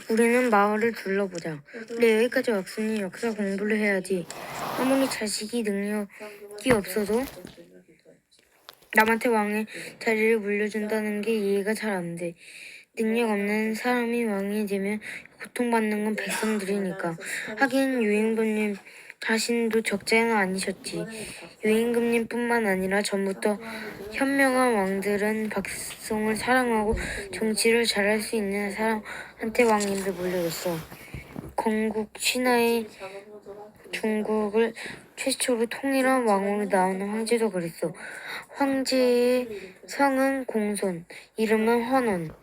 우리는 마을을 둘러보자. 그래, 여기까지 왔으니 역사 공부를 해야지. 아무리 자식이 능력이 없어도 남한테 왕의 자리를 물려준다는 게 이해가 잘 안 돼. 능력 없는 사람이 왕이 되면 고통받는 건 백성들이니까. 하긴 유임금님 자신도 적자는 아니셨지. 유임금님뿐만 아니라 전부터 현명한 왕들은 백성을 사랑하고 정치를 잘할 수 있는 사람한테 왕임을 물려줬어. 건국 신화의 중국을 최초로 통일한 왕으로 나오는 황제도 그랬어. 황제의 성은 공손, 이름은 헌원.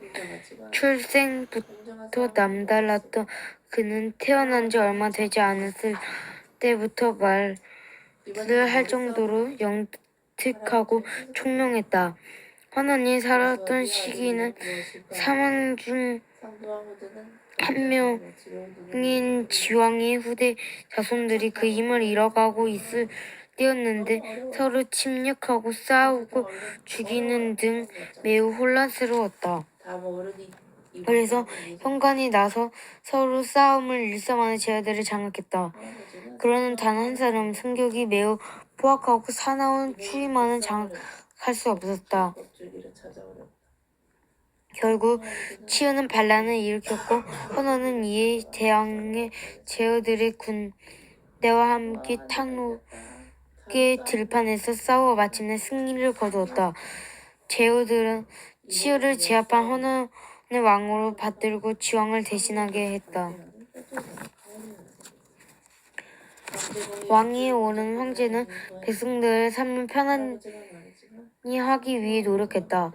출생부터 남달랐던 그는 태어난 지 얼마 되지 않았을 때부터 말을 할 정도로 영특하고 총명했다. 헌원이 살았던 시기는 사망 중 한 명인 지왕의 후대 자손들이 그 힘을 잃어가고 있을 때였는데 서로 침략하고 싸우고 죽이는 등 매우 혼란스러웠다. 그래서 현관이 나서 서로 싸움을 일삼하는 제자들을 장악했다. 그러는 단 한 사람, 성격이 매우 포악하고 사나운 추위만은 장악할 수 없었다. 결국 치우는 반란을 일으켰고 헌원은 이에 대항해 제후들의 군대와 함께 탕록의 들판에서 싸워 마침내 승리를 거두었다. 제후들은 치우를 제압한 헌원을 왕으로 받들고 지왕을 대신하게 했다. 왕위에 오른 황제는 백성들의 삶을 편안히 하기 위해 노력했다.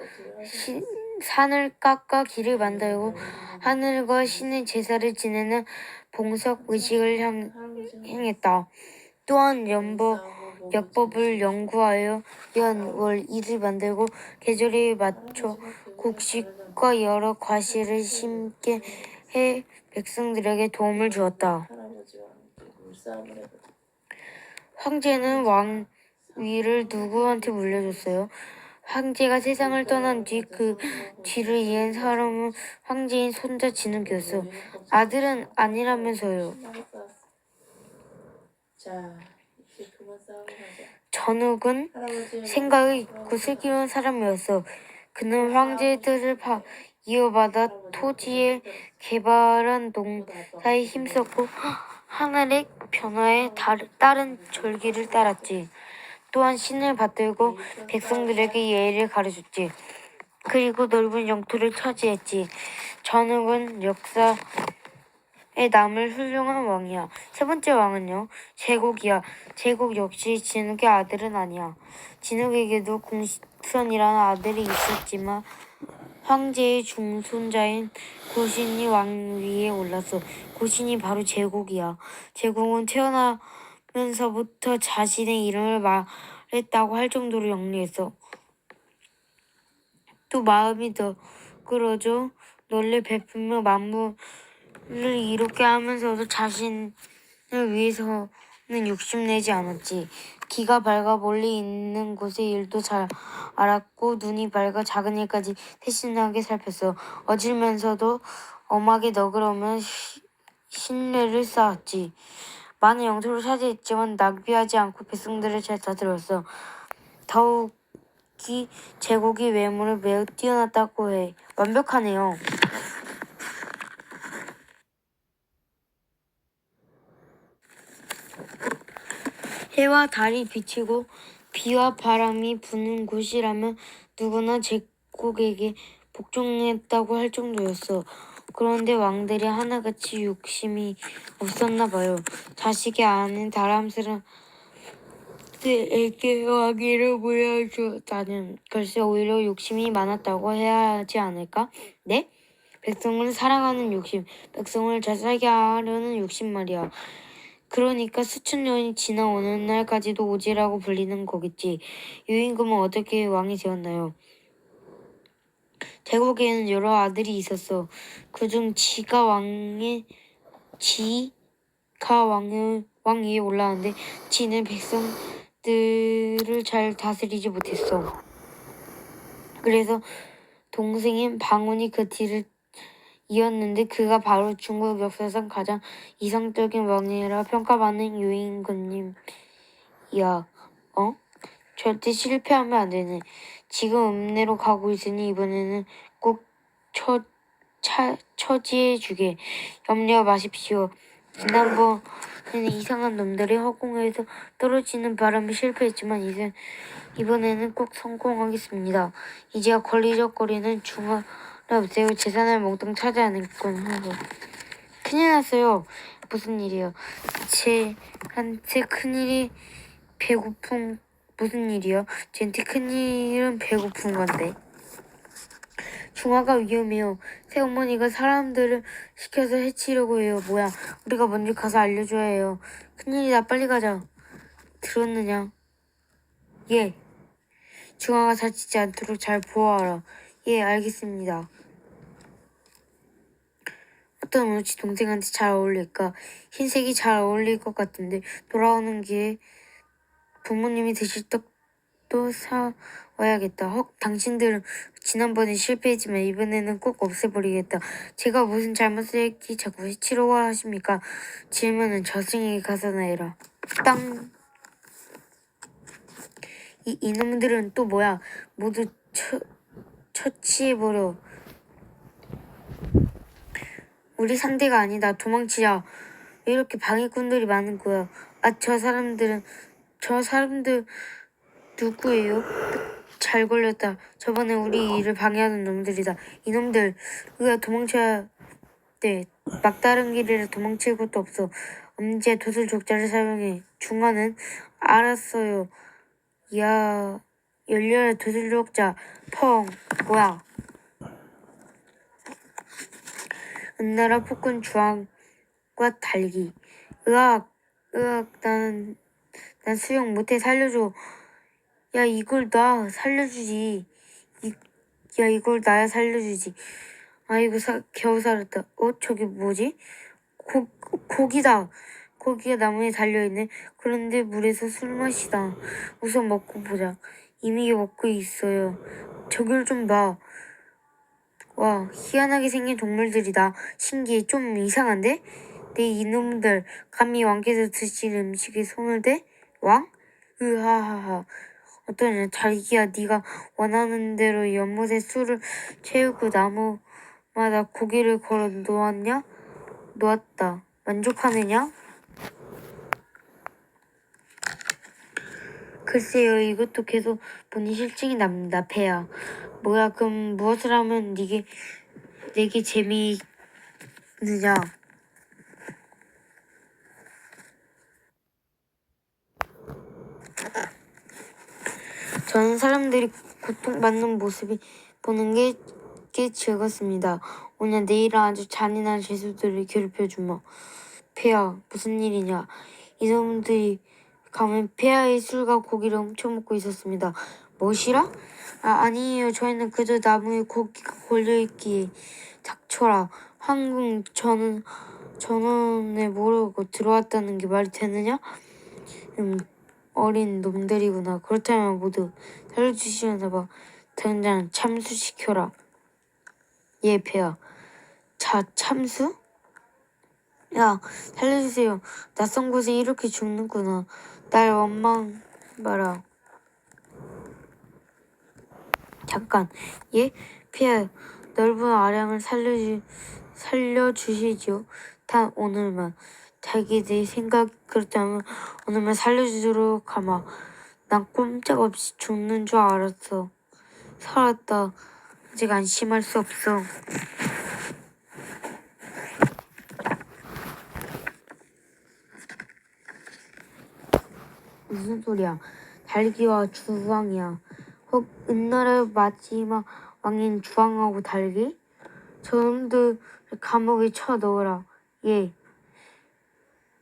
산을 깎아 길을 만들고 하늘과 신의 제사를 지내는 봉석 의식을 행했다. 또한 역법을 연구하여 연, 월, 일을 만들고 계절에 맞춰 곡식과 여러 과실을 심게 해 백성들에게 도움을 주었다. 황제는 왕위를 누구한테 물려줬어요? 황제가 세상을 떠난 뒤 그 뒤를 이은 사람은 황제인 손자 진욱이었어. 아들은 아니라면서요. 전욱은 생각이 있고 슬기로운 사람이었어. 그는 황제들을 이어받아 토지에 개발한 농사에 힘썼고 하늘의 변화에 따른 절기를 따랐지. 또한 신을 받들고 백성들에게 예의를 가르쳤지. 그리고 넓은 영토를 차지했지. 전욱은 역사에 남을 훌륭한 왕이야. 세 번째 왕은요? 제국이야. 제국 역시 진욱의 아들은 아니야. 진욱에게도 공선이라는 아들이 있었지만 황제의 중손자인 고신이 왕위에 올랐어. 고신이 바로 제국이야. 제국은 태어나면서부터 자신의 이름을 말했다고 할 정도로 영리했어. 또 마음이 너그러져 널리 베풀며 만물을 이롭게 하면서도 자신을 위해서는 욕심내지 않았지. 귀가 밝아 멀리 있는 곳의 일도 잘 알았고 눈이 밝아 작은 일까지 세심하게 살폈어. 어질면서도 엄하게 너그러우면 신뢰를 쌓았지. 많은 영토를 차지했지만 낭비하지 않고 백성들을 잘 다스렸어. 더욱이 제국이 외모를 매우 뛰어났다고 해. 완벽하네요. 해와 달이 비치고 비와 바람이 부는 곳이라면 누구나 제국에게 복종했다고 할 정도였어. 그런데 왕들이 하나같이 욕심이 없었나 봐요. 자식이 아닌 다른 사람들에게 왕위를 물려주었다는 글쎄 오히려 욕심이 많았다고 해야 하지 않을까? 네? 백성을 사랑하는 욕심, 백성을 잘 살게 하려는 욕심 말이야. 그러니까 수천 년이 지나 어느 날까지도 오지라고 불리는 거겠지. 유임금은 어떻게 왕이 되었나요? 제국에는 여러 아들이 있었어. 그중 지가 왕위에 올라왔는데 지는 백성들을 잘 다스리지 못했어. 그래서 동생인 방훈이 그 뒤를 이었는데 그가 바로 중국 역사상 가장 이상적인 왕이라 평가받는 유인건님이야. 절대 실패하면 안 되네. 지금 읍내로 가고 있으니 이번에는 꼭 처지해주게. 염려 마십시오. 지난번에는 이상한 놈들이 허공에서 떨어지는 바람에 실패했지만 이번에는 꼭 성공하겠습니다. 이제야 걸리적거리는 중화를 없애고 재산을 몽땅 차지하는군 하고. 큰일 났어요. 무슨 일이요? 쟤한테 큰일이 배고픈 무슨 일이요? 쟤한테 큰일은 배고픈 건데. 중화가 위험해요. 새어머니가 사람들을 시켜서 해치려고 해요. 뭐야? 우리가 먼저 가서 알려줘야 해요. 큰일이다. 빨리 가자. 들었느냐? 예. 중화가 다치지 않도록 잘 보아하라. 예, 알겠습니다. 어떤 옷이 동생한테 잘 어울릴까? 흰색이 잘 어울릴 것 같은데 돌아오는 길에 부모님이 드실 떡도 사와야겠다. 당신들은 지난번에 실패했지만 이번에는 꼭 없애버리겠다. 제가 무슨 잘못을 했기 자꾸 해치려고 하십니까? 질문은 저승에게 가서 내라. 땅. 이놈들은 또 뭐야? 모두 처치해버려. 우리 상대가 아니다. 도망치자. 왜 이렇게 방해꾼들이 많은 거야? 저 사람들 누구예요? 잘 걸렸다. 저번에 우리 일을 방해하는 놈들이다. 이놈들, 우리가 도망쳐야 돼. 막다른 길이라 도망칠 곳도 없어. 엄지에 도술족자를 사용해. 중화는 알았어요. 야, 열려라 도술족자. 펑. 뭐야? 은나라 폭군 주황과 달기. 으악, 난 수영 못해. 살려줘. 야, 이걸 나 살려주지. 이걸 나야 살려주지. 아이고, 겨우 살았다. 저게 뭐지? 고기다. 고기가 나무에 달려있네. 그런데 물에서 술 마시다. 우선 먹고 보자. 이미 먹고 있어요. 저길 좀 봐. 와, 희한하게 생긴 동물들이다. 신기해. 좀 이상한데? 이놈들 감히 왕께서 드시는 음식에 손을 대? 왕? 으하하하. 어떠냐? 달기야, 네가 원하는 대로 연못에 술을 채우고 나무마다 고기를 걸어 놓았냐? 놓았다. 만족하느냐? 글쎄요, 이것도 계속 보니 실증이 납니다. 배야. 뭐야, 그럼 무엇을 하면 내게 재미있느냐? 저는 사람들이 고통받는 모습이 보는 게 즐겁습니다. 오늘 내일은 아주 잔인한 죄수들을 괴롭혀주마. 폐하, 무슨 일이냐? 이놈들이 가면 폐하의 술과 고기를 훔쳐 먹고 있었습니다. 무엇이라? 아니에요. 저희는 그저 나무에 고기가 걸려있기에. 닥쳐라. 황궁 전원에 모르고 들어왔다는 게 말이 되느냐? 어린 놈들이구나. 그렇다면 모두 살려주시려나 봐. 당장 참수시켜라. 예, 폐하. 참수? 야, 살려주세요. 낯선 곳에 이렇게 죽는구나. 날 원망 봐라. 잠깐. 예? 폐하, 넓은 아량을 살려주시지요. 단 오늘만. 자기 내 생각 그렇다면 오늘만 살려주도록 하마. 난 꼼짝없이 죽는 줄 알았어. 살았다. 아직 안심할 수 없어. 무슨 소리야? 달기와 주왕이야. 혹 은나라의 마지막 왕인 주왕하고 달기? 저놈들 감옥에 쳐넣어라. 예.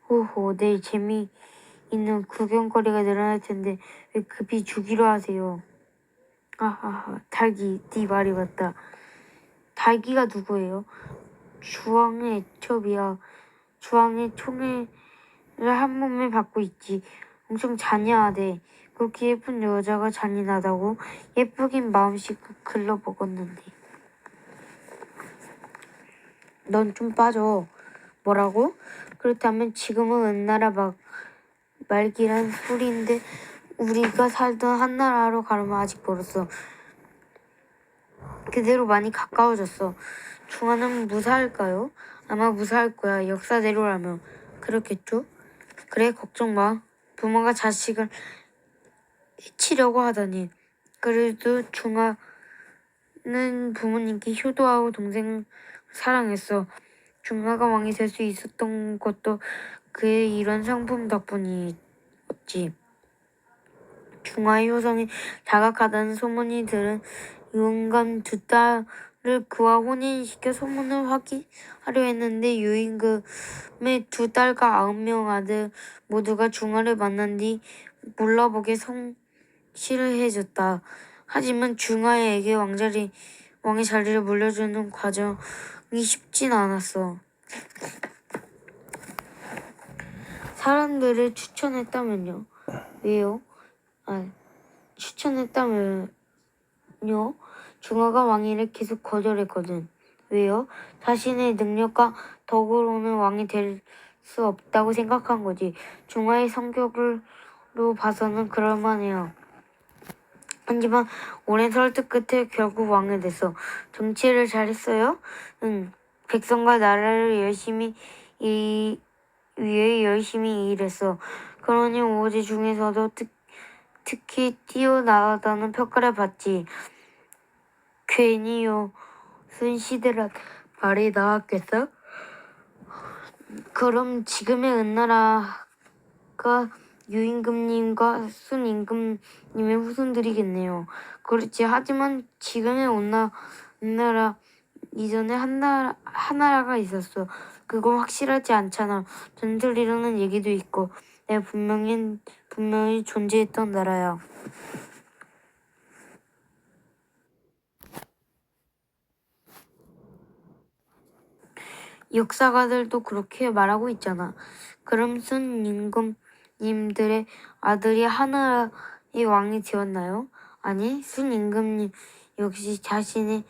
호호, 내일 재미있는 구경거리가 늘어날 텐데 왜 급히 주기로 하세요? 아하하, 달기, 네 말이 맞다. 달기가 누구예요? 주왕의 애첩이야. 주왕의 총애를 한 몸에 받고 있지. 엄청 잔인하대. 그렇게 예쁜 여자가 잔인하다고? 예쁘긴 마음씨가 글러먹었는데. 넌 좀 빠져. 뭐라고? 그렇다면 지금은 은나라 말기란 소리인데 우리가 살던 한나라로 가려면 아직 멀었어. 그대로 많이 가까워졌어. 중화는 무사할까요? 아마 무사할 거야. 역사대로라면. 그렇겠죠? 그래, 걱정 마. 부모가 자식을 해치려고 하다니. 그래도 중화는 부모님께 효도하고 동생을 사랑했어. 중화가 왕이 될 수 있었던 것도 그의 이런 성품 덕분이었지. 중화의 효성이 자각하다는 소문이 들은 유임금 두 딸을 그와 혼인시켜 소문을 확인하려 했는데 유임금의 두 딸과 9명 아들 모두가 중화를 만난 뒤 몰라보게 성실을 해줬다. 하지만 중화에게 왕의 자리를 물려주는 과정이 쉽진 않았어. 사람들을 추천했다면요? 왜요? 추천했다면요? 중화가 왕위를 계속 거절했거든. 왜요? 자신의 능력과 덕으로는 왕이 될 수 없다고 생각한 거지. 중화의 성격으로 봐서는 그럴만해요. 하지만 오랜 설득 끝에 결국 왕이 됐어. 정치를 잘했어요? 응. 백성과 나라를 위해 열심히 일했어. 그러니 오지 중에서도 특히 뛰어나다는 평가를 받지. 괜히요. 순시대란 말이 나왔겠어? 그럼 지금의 은나라가 유임금님과 순임금님의 후손들이겠네요. 그렇지. 하지만 지금의 은나라 이전에 한나라가 있었어. 그건 확실하지 않잖아. 전설이라는 얘기도 있고. 분명히 존재했던 나라야. 역사가들도 그렇게 말하고 있잖아. 그럼 순임금님들의 아들이 하나의 왕이 되었나요? 아니, 순임금님 역시 자신의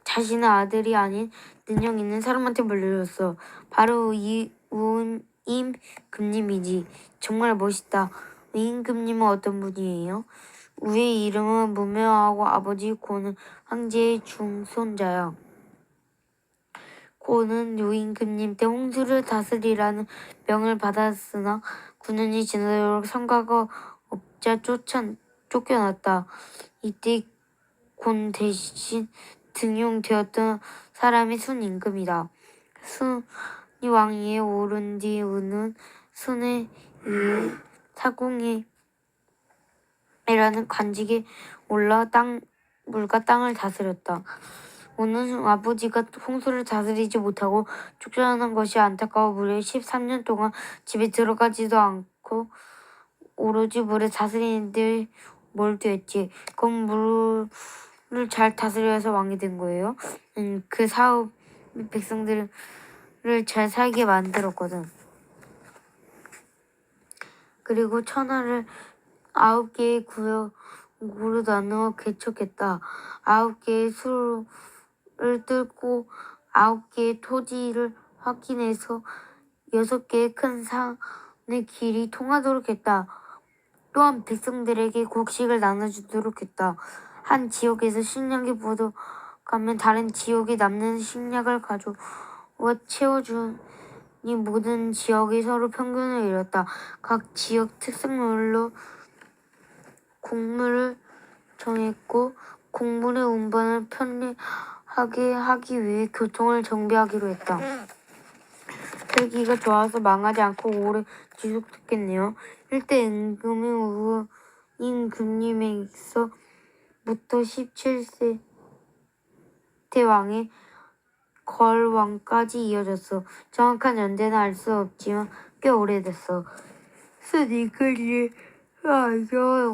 자신의 아들이 아닌 능력 있는 사람한테 물려줬어. 바로 우임금님이지. 정말 멋있다. 우임금님은 어떤 분이에요? 우의 이름은 무명하고 아버지 고는 황제의 중손자야. 고는 유임금님 때 홍수를 다스리라는 명을 받았으나 9년이 지나도록 성과가 없자 쫓겨났다. 이때 곤 대신 등용되었던 사람이 순임금이다. 순이 왕위에 오른 뒤 우는 순에 의해 사공이라는 관직에 올라 물과 땅을 다스렸다. 우는 아버지가 홍수를 다스리지 못하고 쫓겨나는 것이 안타까워 무려 13년 동안 집에 들어가지도 않고 오로지 물을 다스리는 데 몰두했지. 그건 물을 잘 다스려서 왕이 된 거예요. 그 사업 백성들을 잘 살게 만들었거든. 그리고 천하를 9개의 구역으로 나누어 개척했다. 9개의 수를 뚫고 9개의 토지를 확인해서 6개의 큰 산의 길이 통하도록 했다. 또한 백성들에게 곡식을 나눠주도록 했다. 한 지역에서 식량이 부족하면 다른 지역에 남는 식량을 가져와 채워주니 모든 지역이 서로 평균을 이뤘다. 각 지역 특성별로 곡물을 정했고 곡물의 운반을 편리하게 하기 위해 교통을 정비하기로 했다. 살기가 좋아서 망하지 않고 오래 지속됐겠네요. 일대 임금은 우임금님에게서부터 17세 왕의 걸왕까지 이어졌어. 정확한 연대는 알 수 없지만 꽤 오래됐어. 순임금이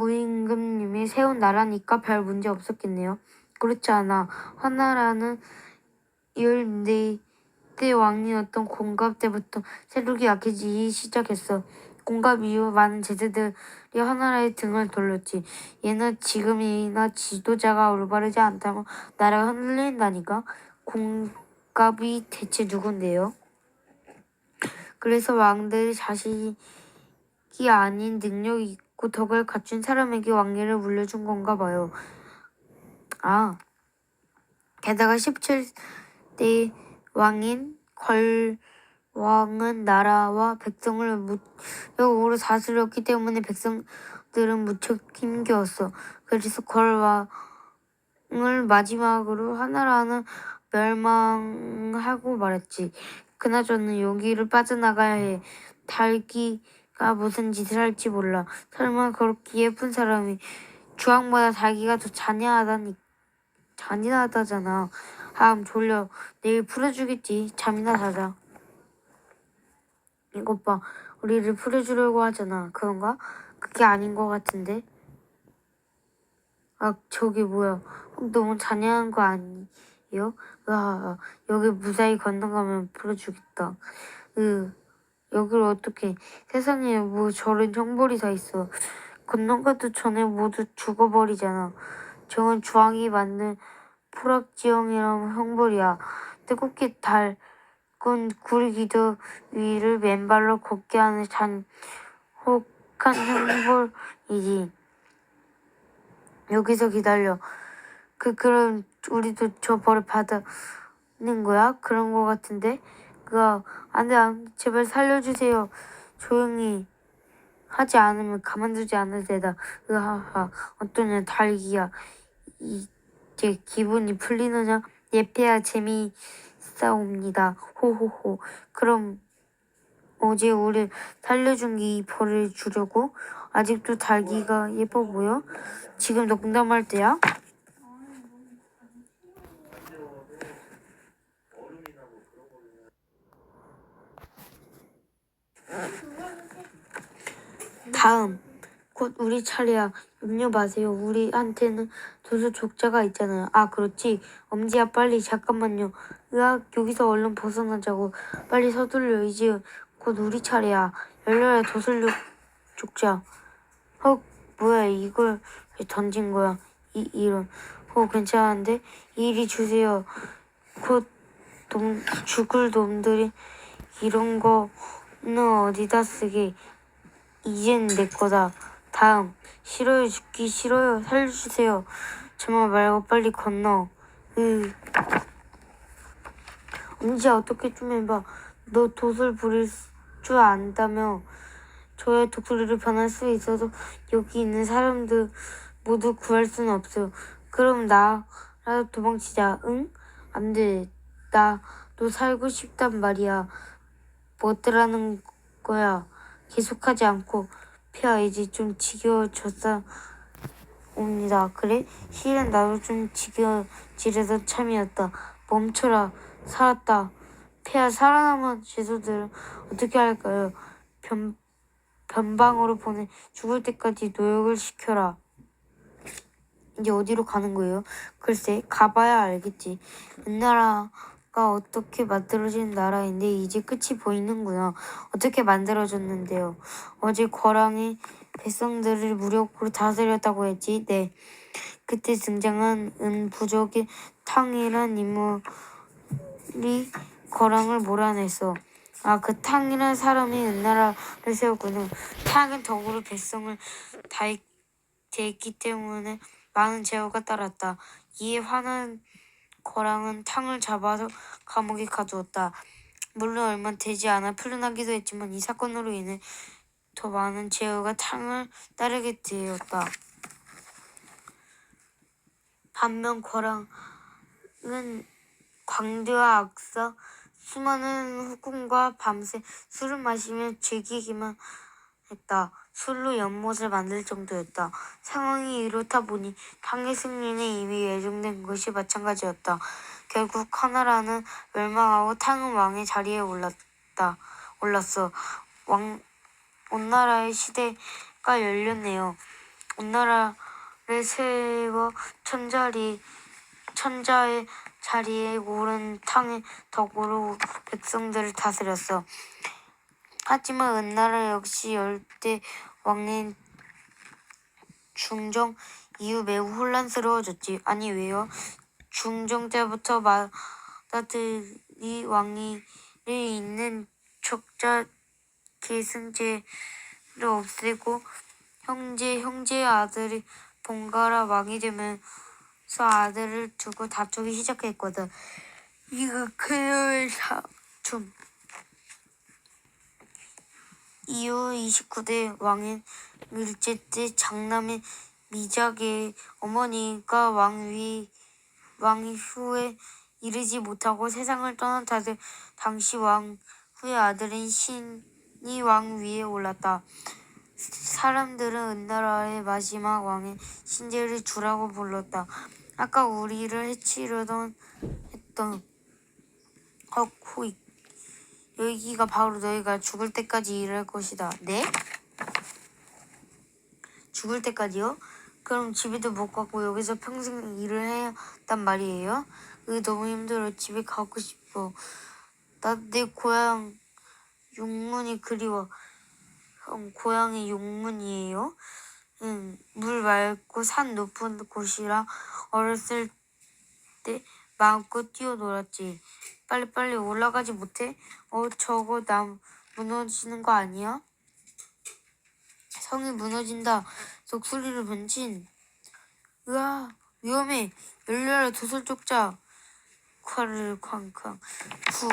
우임금님이 세운 나라니까 별 문제 없었겠네요. 그렇지 않아. 한나라는 14대 왕이었던 공갑 때부터 세력이 약해지기 시작했어. 공갑 이후 많은 제자들이 하나라의 등을 돌렸지. 얘는 지금이나 지도자가 올바르지 않다면 나라가 흔들린다니까. 공갑이 대체 누군데요? 그래서 왕들이 자식이 아닌 능력 있고 덕을 갖춘 사람에게 왕위를 물려준 건가 봐요. 아, 게다가 17대 왕인 걸왕은 나라와 백성을 무력으로 다스렸기 때문에 백성들은 무척 힘겨웠어. 그래서 걸왕을 마지막으로 하나라는 멸망하고 말았지. 그나저나 여기를 빠져나가야 해. 달기가 무슨 짓을 할지 몰라. 설마 그렇게 예쁜 사람이 주황보다 달기가 더 잔인하다잖아. 졸려. 내일 풀어주겠지. 잠이나 자자. 이것 봐. 우리를 풀어주려고 하잖아. 그런가? 그게 아닌 것 같은데. 아, 저게 뭐야. 너무 잔인한 거 아니에요? 여기 무사히 건너가면 풀어주겠다. 여기를 어떻게. 세상에 뭐 저런 형벌이 다 있어. 건너가도 전에 모두 죽어버리잖아. 저건 주황이 만든 포락지형이란 형벌이야. 뜨겁게 달군 구리 기둥 위를 맨발로 걷게 하는 잔혹한 형벌이지. 여기서 기다려. 그럼 우리도 저 벌을 받는 거야? 그런 거 같은데? 안 돼, 제발 살려주세요. 조용히 하지 않으면 가만두지 않을 테다. 어떠냐, 달기야. 이제 기분이 풀리느냐? 예패야 재미있사옵니다. 호호호. 그럼 어제 우리 살려준 게 이 벌을 주려고? 아직도 달기가 예뻐 보여? 지금 농담할 때야? 다음. 곧 우리 차례야. 염려 마세요. 우리한테는 도서 족자가 있잖아요. 아, 그렇지. 엄지야, 빨리. 잠깐만요. 여기서 얼른 벗어나자고. 빨리 서둘러. 이제 곧 우리 차례야. 열려라, 도술 족자. 뭐야, 이걸 왜 던진 거야? 이런. 괜찮은데? 이리 주세요. 곧 죽을 놈들이 이런 거는 어디다 쓰게. 이젠 내 거다. 다음. 싫어요. 죽기 싫어요. 살려주세요. 정말 말고 빨리 건너. 엄지야, 어떻게 좀 해봐. 너 돛을 부릴 줄 안다며. 저의 독수리를 변할 수 있어도 여기 있는 사람들 모두 구할 수는 없어요. 그럼 나라도 도망치자. 응? 안 돼. 나도 살고 싶단 말이야. 뭐 어쩌라는 거야. 계속하지 않고. 폐하, 이제 좀 지겨워졌다 옵니다. 그래? 실은 나도 좀 지겨지려던 참이었다. 멈춰라. 살았다. 폐하, 살아남은 죄수들은 어떻게 할까요? 변방으로 보내 죽을 때까지 노역을 시켜라. 이제 어디로 가는 거예요? 글쎄, 가봐야 알겠지. 은나라가 어떻게 만들어진 나라인데 이제 끝이 보이는구나. 어떻게 만들어졌는데요? 어제 거랑이 백성들을 무력으로 다스렸다고 했지. 네. 그때 등장한 은부족의 탕이란 인물이 거랑을 몰아냈어. 그 탕이란 사람이 은나라를 세웠군요. 탕은 덕으로 백성을 다했기 때문에 많은 제어가 따랐다. 이에 화난 거랑은 탕을 잡아서 감옥에 가두었다. 물론 얼마 되지 않아 풀려나기도 했지만 이 사건으로 인해 더 많은 제어가 탕을 따르게 되었다. 반면 거랑은 광대와 악사 수많은 후궁과 밤새 술을 마시며 즐기기만 했다. 술로 연못을 만들 정도였다. 상황이 이렇다 보니 탕의 승리는 이미 예정된 것이 마찬가지였다. 결국 하나라는 멸망하고 탕은 왕의 자리에 올랐어. 온나라의 시대가 열렸네요. 온나라를 세워 천자의 자리에 오른 탕의 덕으로 백성들을 다스렸어. 하지만 은나라 역시 열대 왕인 중정 이후 매우 혼란스러워졌지. 아니 왜요? 중정 때부터 마다들이 왕위를 잇는 척자 계승제를 없애고 형제의 아들이 번갈아 왕이 되면서 아들을 두고 다투기 시작했거든. 이거 그녀의 사촌. 이후 29대 왕인 일제 때 장남인 미작의 어머니가 왕위 후에 이르지 못하고 세상을 떠난 다들 당시 왕 후의 아들인 신이 왕 위에 올랐다. 사람들은 은나라의 마지막 왕의 신제를 주라고 불렀다. 아까 우리를 해치려던 했던 호이. 여기가 바로 너희가 죽을 때까지 일할 것이다. 네? 죽을 때까지요? 그럼 집에도 못 가고 여기서 평생 일을 해야 한단 말이에요? 그게 너무 힘들어. 집에 가고 싶어. 나 내 고향 용문이 그리워. 형, 고향이 용문이에요? 응, 물 맑고 산 높은 곳이라 어렸을 때 마음껏 뛰어놀았지. 빨리빨리 올라가지 못해? 저거 나 무너지는 거 아니야? 성이 무너진다. 독수리를 번진. 으아, 위험해. 열려라 도솔 쪽자. 콸을 쾅쾅. 후.